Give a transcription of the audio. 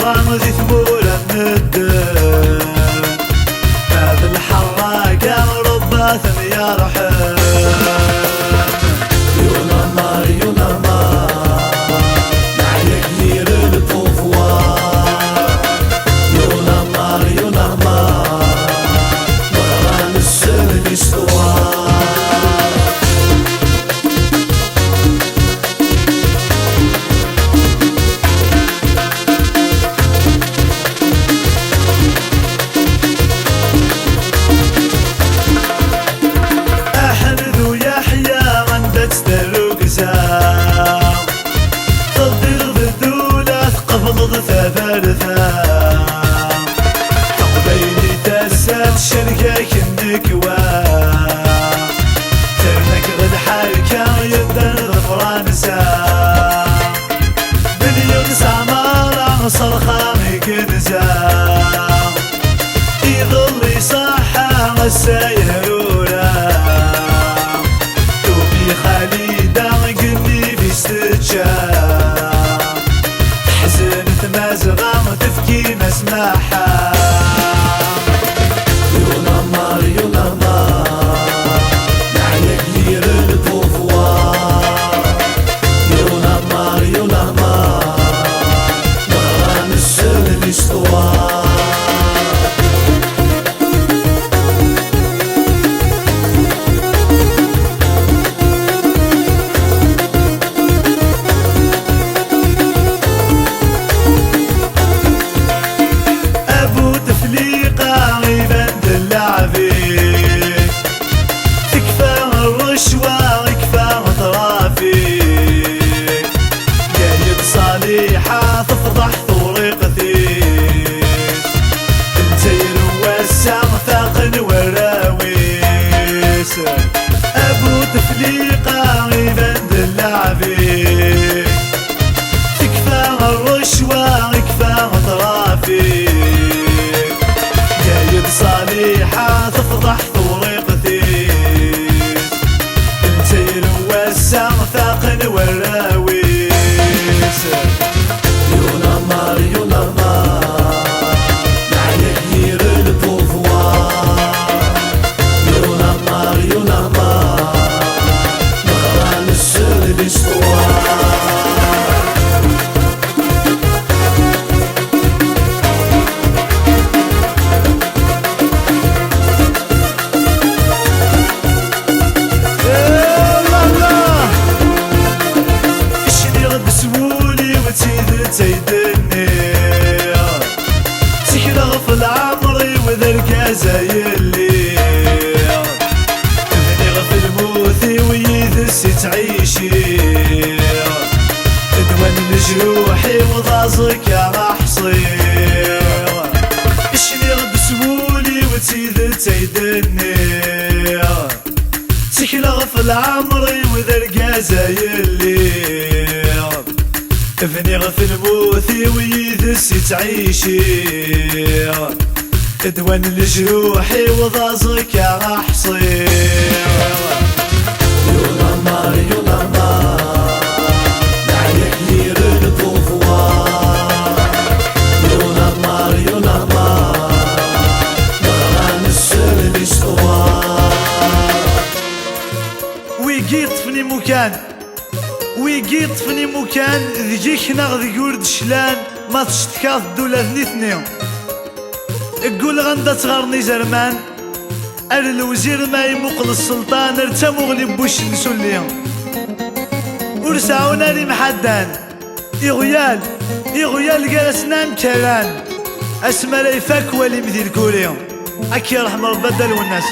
غامض ثمور الندم هذا الحرة كان ربا ثمية رحم يولا نار يولا نار معايا كبير الطوفوار يولا نار يولا نار وران السن استوار قبيلي تسات شركة كنكوا ترنك غد حالكا يدن فرنسا بليون سامارا صرخاني كنزا يظل صحا السيهرورا توبي خالدا قني في استجاب مازغة تفكي مسماحة يولا نار يولا نار معايا كبير الطوفوار يولا نار يولا نار وران السن الاستوار تفضح طريق ثيس الجير والسام ثاقن وراويس ابو تفليقه يبند اللعبي تكفى الرشوه يكفى طرافيك جايب صالحه تفضح طريق ثيس الجير والسام ثاقن وراويس يولا نار يولا نار معايا كبير الطوفوار يولا نار يولا نار مغران السر الاستوار تيدني سكرة في العمري وذركا زايلي ابني غف الموثي ويذسي تعيشي ادوان لجروحي وضازك يا محصير اشني غب سولي وتيد تيدني سكرة في العمري وذركا زايلي ابني غف الموثي ويذسي تعيشي ادوان لجروحي وضازك يا محصير يولا نار يولا نار معايا كبير الطوفوار يولا نار يولا نار مغران السر الاستوار ويقي طفني مكان ويقي طفني مكان ذيك ناغ ذي قورد شلان ما تشتكاث الدولة ثنيثني اقول غندا تغارني زرمان ار الوزير ما يمقل السلطان ارتمو غلي بوش نسولي ورسعونا لي محدان يغيال جالسنا مكران اسما لا يفاك ولي مثل كوريا اكي رحم ربي والناس